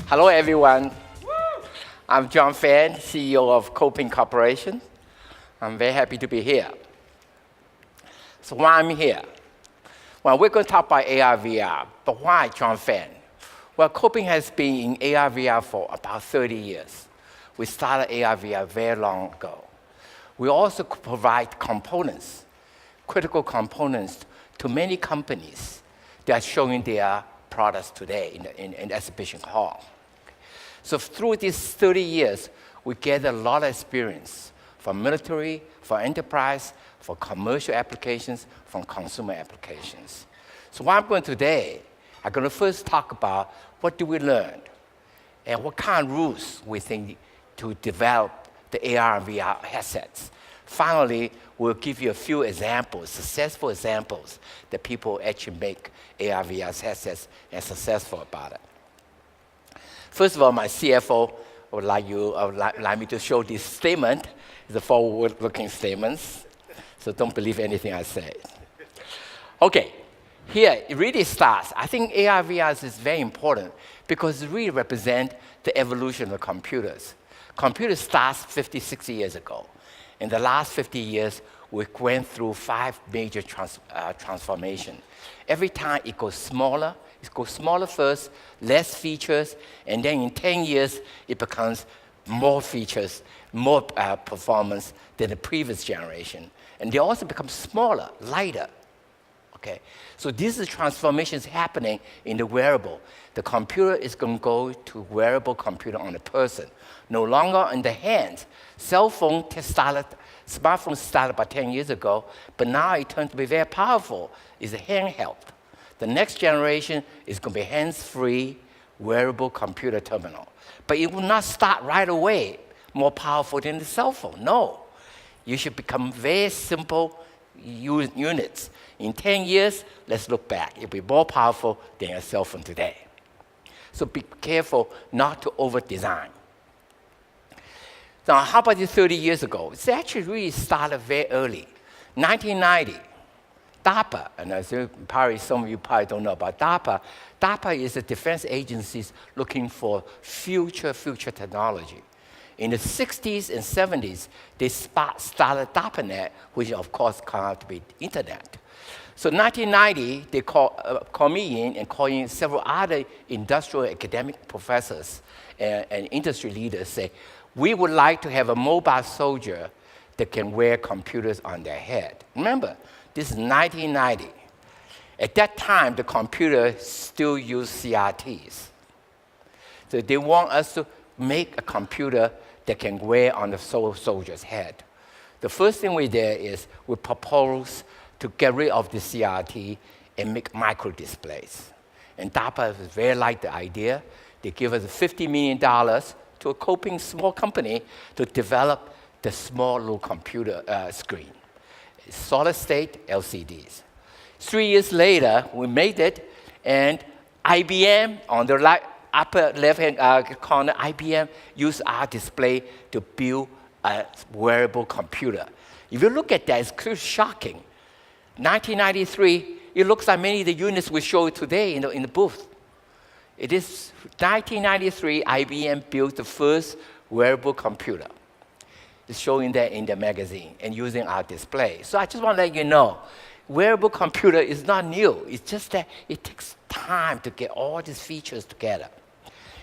Hello, everyone. I'm John Fan, CEO of Kopin Corporation. I'm very happy to be here. So why I'm here? Well, we're going to talk about AR, VR, but why John Fan? Well, Kopin has been in AR, VR for about 30 years. We started AR, VR very long ago. We also provide components, critical components, to many companies that are showing their products today in the exhibition hall. So through these 30 years, we gathered a lot of experience from military, for enterprise, for commercial applications, from consumer applications. So what I'm going today, I'm going to first talk about what do we learn and what kind of rules we think to develop the AR and VR headsets. Finally, we'll give you a few examples, successful examples that people actually make AR, VR headsets and successful about it. First of all, my CFO would like me to show this statement. It's a forward-looking statement, so don't believe anything I say. Okay, here it really starts. I think AR, VR is very important because it really represents the evolution of computers. Computers started 50, 60 years ago. In the last 50 years, we went through 5 major transformations. Every time it goes smaller first, less features, and then in 10 years, it becomes more features, more performance than the previous generation. And they also become smaller, lighter. Okay? So these are transformations happening in the wearable. The computer is going to go to wearable computer on the person, no longer in the hands. Smartphones started about 10 years ago, but now it turned to be very powerful. It's a handheld. The next generation is going to be hands-free, wearable computer terminal. But it will not start right away more powerful than the cell phone. No. You should become very simple units. In 10 years, let's look back. It'll be more powerful than a cell phone today. So be careful not to over-design. Now, how about 30 years ago? It's actually really started very early. 1990, DARPA, and probably some of you probably don't know about DARPA. DARPA is a defense agency looking for future technology. In the 60s and 70s, they started DARPANET, which of course came out to be Internet. So 1990, they called me in and called in several other industrial academic professors and industry leaders, say, we would like to have a mobile soldier that can wear computers on their head. Remember, this is 1990. At that time, the computer still used CRTs. So they want us to make a computer that can wear on the soldier's head. The first thing we did is we proposed to get rid of the CRT and make micro displays. And DARPA very liked the idea. They give us $50 million to a Kopin small company to develop the small little computer screen. Solid state LCDs. 3 years later, we made it, and IBM, on the upper left-hand corner, IBM used our display to build a wearable computer. If you look at that, it's pretty shocking. 1993, it looks like many of the units we show today in the booth. It is 1993, IBM built the first wearable computer. It's showing that in the magazine and using our display. So I just want to let you know, wearable computer is not new. It's just that it takes time to get all these features together.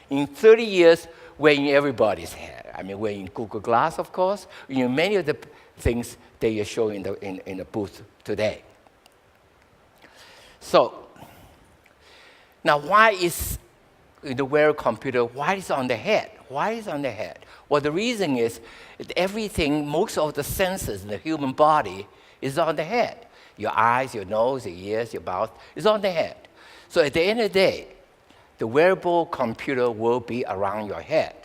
In 30 years, we're in everybody's head. I mean, we're in Google Glass, of course. We're in many of the things that you're showing in the booth today. So now, why is the wearable computer, why is it on the head? Why is it on the head? Well, the reason is that everything, most of the senses in the human body is on the head. Your eyes, your nose, your ears, your mouth is on the head. So at the end of the day, the wearable computer will be around your head.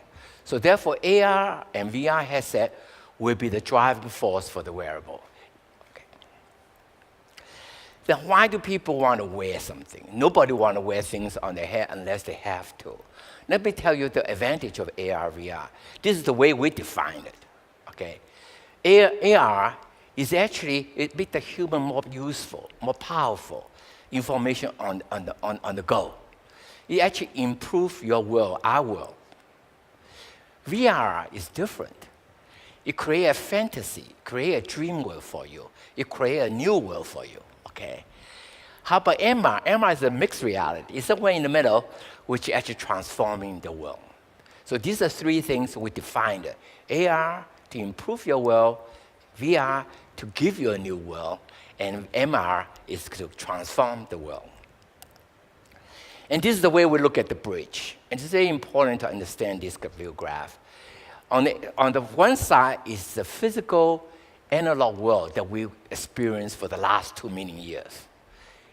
So therefore, AR and VR headset will be the driving force for the wearable. Okay. Then why do people want to wear something? Nobody wants to wear things on their head unless they have to. Let me tell you the advantage of AR, VR. This is the way we define it. Okay? AR is actually, it makes the human more useful, more powerful information on the go. It actually improves your world, our world. VR is different. It creates a fantasy, creates a dream world for you. It creates a new world for you, okay? How about MR? MR is a mixed reality. It's somewhere in the middle, which is actually transforming the world. So these are three things we defined. AR, to improve your world, VR, to give you a new world, and MR is to transform the world. And this is the way we look at the bridge. And it's very important to understand this view graph. On the one side is the physical analog world that we experienced for the last 2 million years.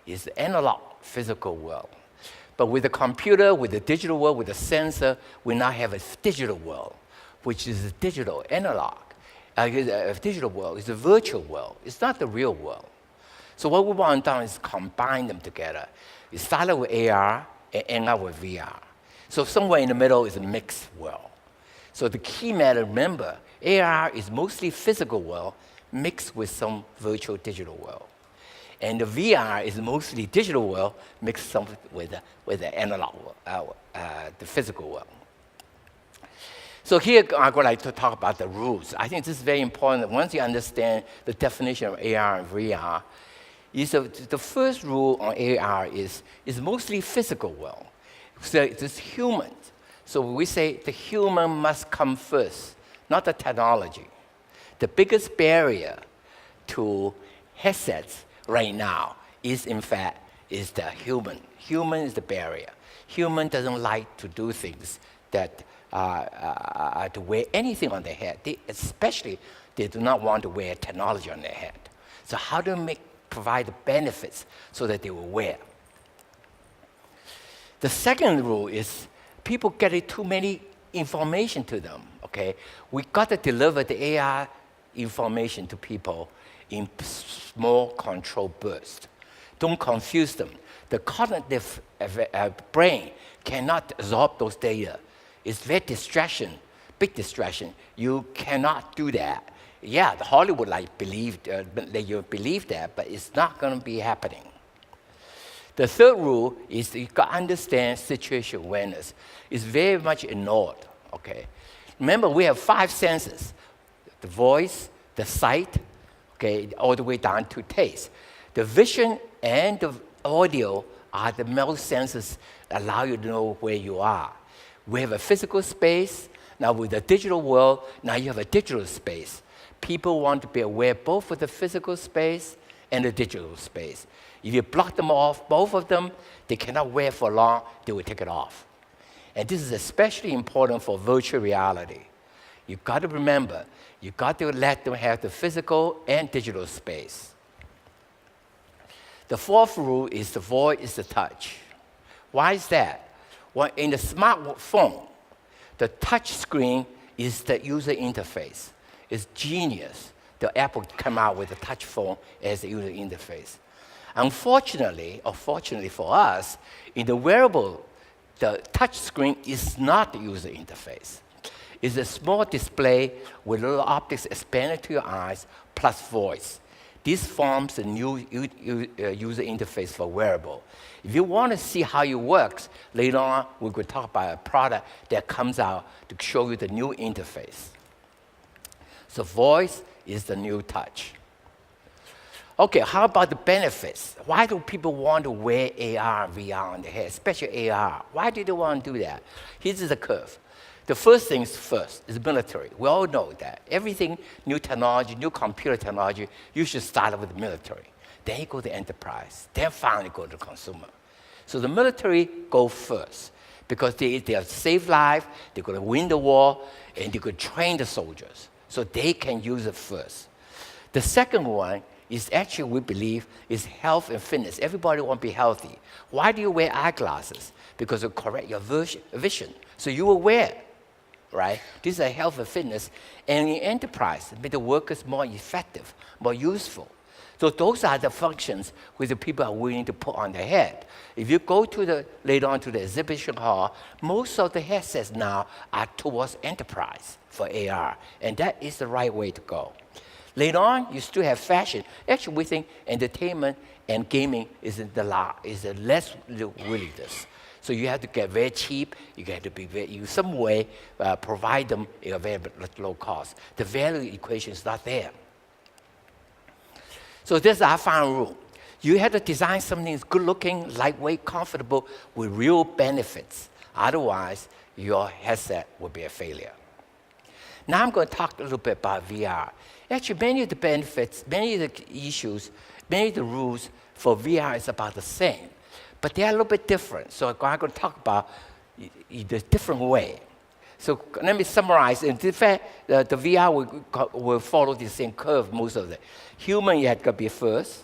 It's the analog physical world. But with the computer, with the digital world, with the sensor, we now have a digital world, which is a digital analog. A digital world is a virtual world. It's not the real world. So what we want to do is combine them together. It started with AR and end up with VR. So somewhere in the middle is a mixed world. So the key matter, remember, AR is mostly physical world mixed with some virtual digital world. And the VR is mostly digital world mixed some with the analog world, the physical world. So here I'm going to talk about the rules. I think this is very important. Once you understand the definition of AR and VR, the first rule on AR is mostly physical world. So it's humans. So we say the human must come first, not the technology. The biggest barrier to headsets right now is, in fact, is the human. Human is the barrier. Human doesn't like to do things that to wear anything on their head. Especially, they do not want to wear technology on their head. So how do we provide the benefits so that they will wear? The second rule is people getting too many information to them, okay? We got to deliver the AR information to people in small controlled bursts. Don't confuse them. The cognitive brain cannot absorb those data. It's very distraction, big distraction. You cannot do that. Yeah, the Hollywood let you believe that, but it's not going to be happening. The third rule is you got to understand situation awareness. It's very much ignored, okay? Remember, we have 5 senses: the voice, the sight, okay, all the way down to taste. The vision and the audio are the most senses that allow you to know where you are. We have a physical space. Now with the digital world, now you have a digital space. People want to be aware both of the physical space and the digital space. If you block them off, both of them, they cannot wear for long, they will take it off. And this is especially important for virtual reality. You've got to remember, you've got to let them have the physical and digital space. The fourth rule is the void is the touch. Why is that? Well, in the smartphone, the touch screen is the user interface. It's genius that Apple came out with the touch phone as the user interface. Unfortunately, or fortunately for us, in the wearable, the touch screen is not the user interface. It's a small display with little optics expanded to your eyes plus voice. This forms the new user interface for wearable. If you want to see how it works, later on we could talk about a product that comes out to show you the new interface. So voice is the new touch. Okay, how about the benefits? Why do people want to wear AR, VR on their head, especially AR? Why do they want to do that? Here's the curve. The first things first is military. We all know that. Everything, new technology, new computer technology, you should start with the military. Then you go to enterprise. Then finally go to consumer. So the military go first because they save life, they're going to win the war, and they could train the soldiers. So they can use it first. The second one is actually, we believe, is health and fitness. Everybody want to be healthy. Why do you wear eyeglasses? Because it correct your vision. So you will wear, right? This is a health and fitness. And in enterprise, make the workers more effective, more useful. So those are the functions which the people are willing to put on their head. If you go to later on to the exhibition hall, most of the headsets now are towards enterprise for AR. And that is the right way to go. Later on, you still have fashion. Actually, we think entertainment and gaming is the less willingness. So you have to get very cheap. You have to be very, some way provide them at a very low cost. The value equation is not there. So this is our final rule. You have to design something that's good-looking, lightweight, comfortable, with real benefits. Otherwise, your headset will be a failure. Now I'm going to talk a little bit about VR. Actually, many of the benefits, many of the issues, many of the rules for VR is about the same, but they're a little bit different. So I'm going to talk about it a different way. So let me summarize. In fact, the VR will follow the same curve most of it. Human, you have to be first.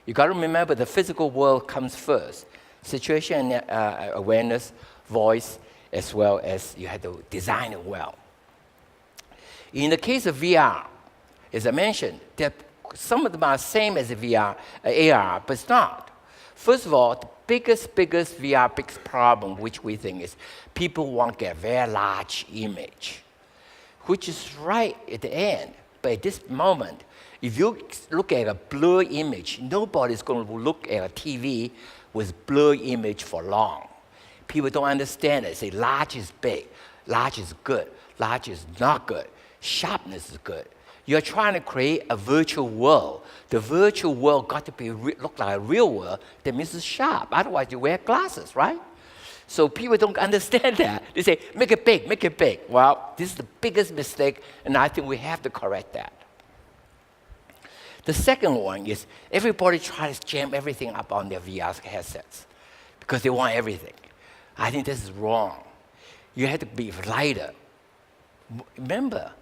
You got to remember the physical world comes first. Situation awareness, voice, as well as you have to design it well. In the case of VR, as I mentioned, some of them are the same as VR, AR, but it's not. First of all, the biggest VR problem, which we think is people want to get a very large image, which is right at the end. But at this moment, if you look at a blurry image, nobody's going to look at a TV with blurry image for long. People don't understand it. Say large is big, large is good, large is not good, sharpness is good. You're trying to create a virtual world. The virtual world got to be look like a real world. That means it's sharp. Otherwise, you wear glasses, right? So people don't understand that. They say, make it big, make it big. Well, this is the biggest mistake, and I think we have to correct that. The second one is everybody tries to jam everything up on their VR headsets because they want everything. I think this is wrong. You have to be lighter. Remember,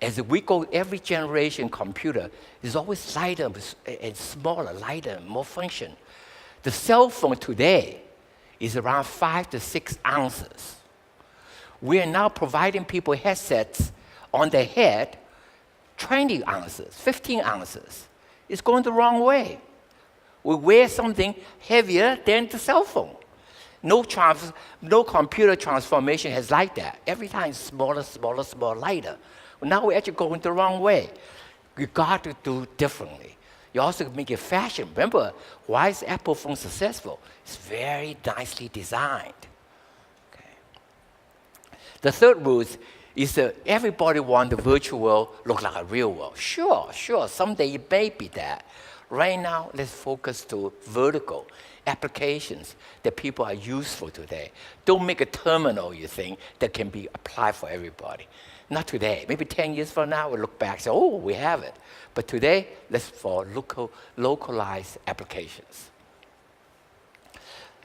as we go, every generation computer is always lighter and smaller, lighter, more function. The cell phone today is around 5 to 6 ounces. We are now providing people headsets on their head, 20 ounces, 15 ounces. It's going the wrong way. We wear something heavier than the cell phone. No computer transformation has like that. Every time it's smaller, smaller, smaller, lighter. Now we're actually going the wrong way. You got to do it differently. You also make it fashion. Remember, why is Apple phone successful? It's very nicely designed. Okay. The third rule is that everybody wants the virtual world look like a real world. Sure, someday it may be that. Right now, let's focus to vertical applications that people are useful today. Don't make a terminal, you think, that can be applied for everybody. Not today. Maybe 10 years from now, we'll look back and say, oh, we have it. But today, let's for localized applications.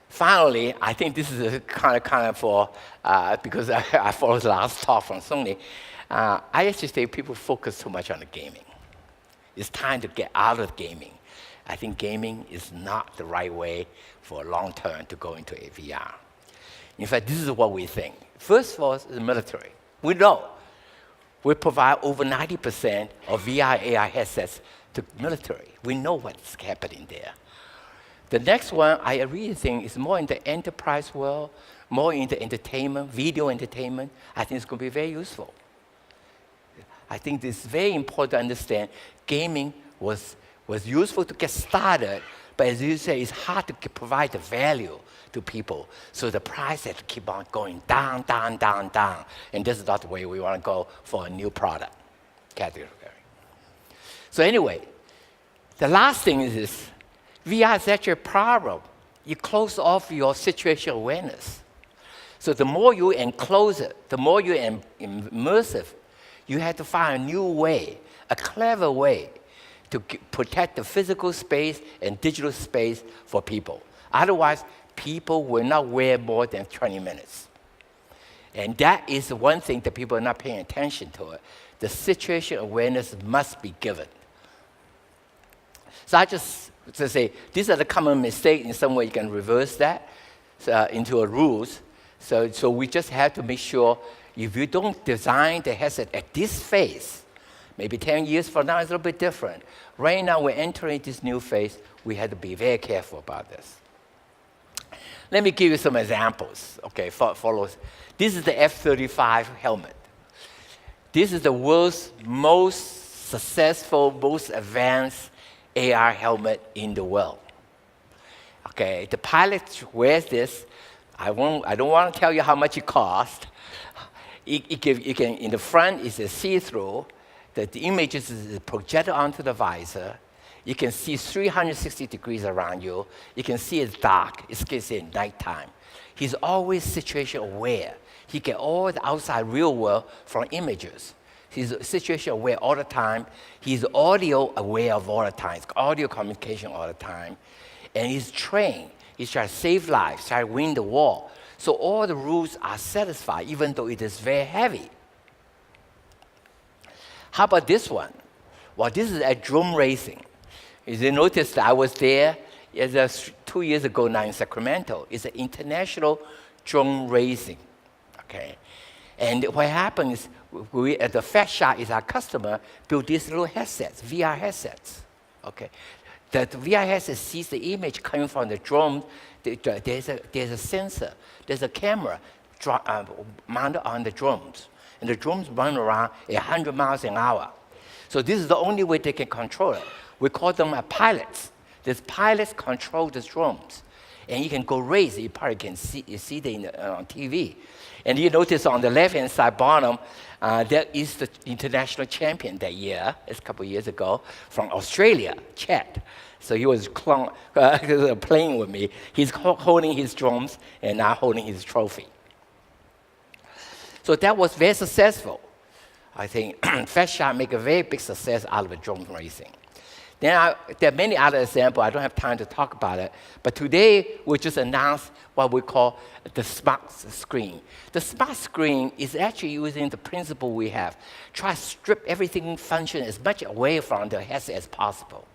Finally, I think this is a kind of for, because I followed the last talk from Sony, I actually say people focus too much on the gaming. It's time to get out of gaming. I think gaming is not the right way for long term to go into a VR. In fact, this is what we think. First of all, is the military. We know. We provide over 90% of VR, AR headsets to military. We know what's happening there. The next one, I really think, is more in the enterprise world, more in the entertainment, video entertainment. I think it's going to be very useful. I think it's very important to understand gaming was useful to get started, but as you say, it's hard to provide the value to people. So the price has to keep on going down, down, down, down. And this is not the way we want to go for a new product category. So anyway, the last thing is this. VR is actually a problem. You close off your situation awareness. So the more you enclose it, the more you immersive, you have to find a new way, a clever way to protect the physical space and digital space for people. Otherwise, people will not wear more than 20 minutes. And that is one thing that people are not paying attention to it. The situation awareness must be given. So I just to say, these are the common mistakes. In some way, you can reverse that into a rules. So we just have to make sure if you don't design the headset at this phase, maybe 10 years from now, it's a little bit different. Right now, we're entering this new phase. We have to be very careful about this. Let me give you some examples. Okay, follow. This is the F-35 helmet. This is the world's most successful, most advanced AR helmet in the world. Okay, the pilot wears this. I don't want to tell you how much it costs. In the front is a see-through. The images is projected onto the visor. You can see 360 degrees around you. You can see it's dark. It's at nighttime. He's always situation aware. He get all the outside real world from images. He's situation aware all the time. He's audio aware of all the time. It's audio communication all the time. And he's trained. He's trying to save lives, trying to win the war. So all the rules are satisfied, even though it is very heavy. How about this one? Well, this is a drone racing. You notice that I was there 2 years ago now in Sacramento. It's an international drone racing. Okay, and what happens, we at the Fat Shop is our customer built these little headsets, VR headsets. Okay, the VR headset sees the image coming from the drone. There's a sensor, there's a camera mounted on the drones, and the drones run around 100 miles an hour. So this is the only way they can control it. We call them pilots. These pilots control the drones, and you can go race. You probably can see them on TV. And you notice on the left-hand side bottom, there is the international champion that year, it's a couple of years ago, from Australia, Chet. So he was playing with me. He's holding his drums and now holding his trophy. So that was very successful. I think Fat Shop make a very big success out of drone racing. Then there are many other examples. I don't have time to talk about it. But today, we just announced what we call the smart screen. The smart screen is actually using the principle we have. Try to strip everything function as much away from the headset as possible.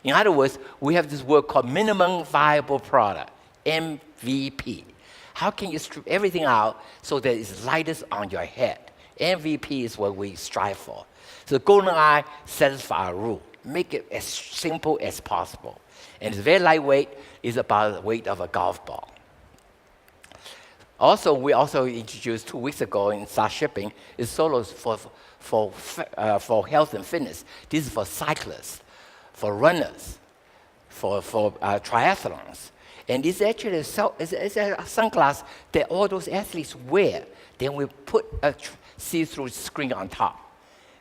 In other words, we have this word called minimum viable product, MVP. How can you strip everything out so that it's lightest on your head? MVP is what we strive for. So GoldenEye satisfies our rule. Make it as simple as possible. And it's very lightweight. It's about the weight of a golf ball. Also, we also introduced 2 weeks ago and start shipping is solos for health and fitness. This is for cyclists, for runners, for triathlons. And it's actually it's a sunglass that all those athletes wear. Then we put a see-through screen on top.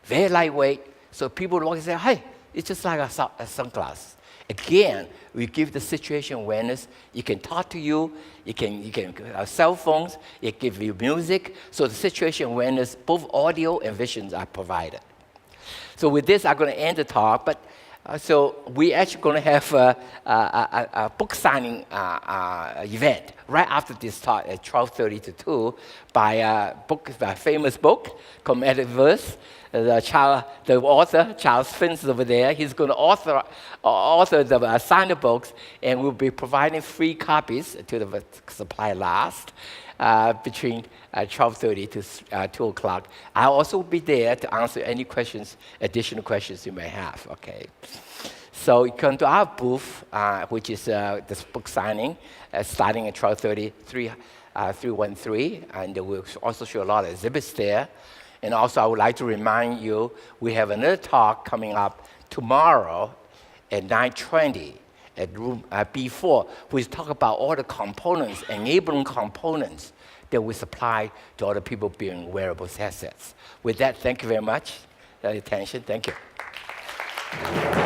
Very lightweight, so people look and say, hey, it's just like a sunglass. Again, we give the situation awareness. You can talk to you. You can cell phones. It gives you music. So the situation awareness, both audio and visions are provided. So with this, I'm going to end the talk. But so we're actually going to have a book signing event right after this talk at 12:30 to 2 by a famous book called Metaverse. The author, Charles Finch, is over there. He's going to author the signed books, and we'll be providing free copies to the supply last between 12:30 to 2 o'clock. I'll also be there to answer any questions, additional questions you may have, okay? So you come to our booth, which is this book signing, starting at 12:30, 313, and we'll also show a lot of exhibits there. And also, I would like to remind you, we have another talk coming up tomorrow at 9:20 at room B4, which talk about all the components, enabling components that we supply to other people building wearables headsets. With that, thank you very much for your attention. Thank you.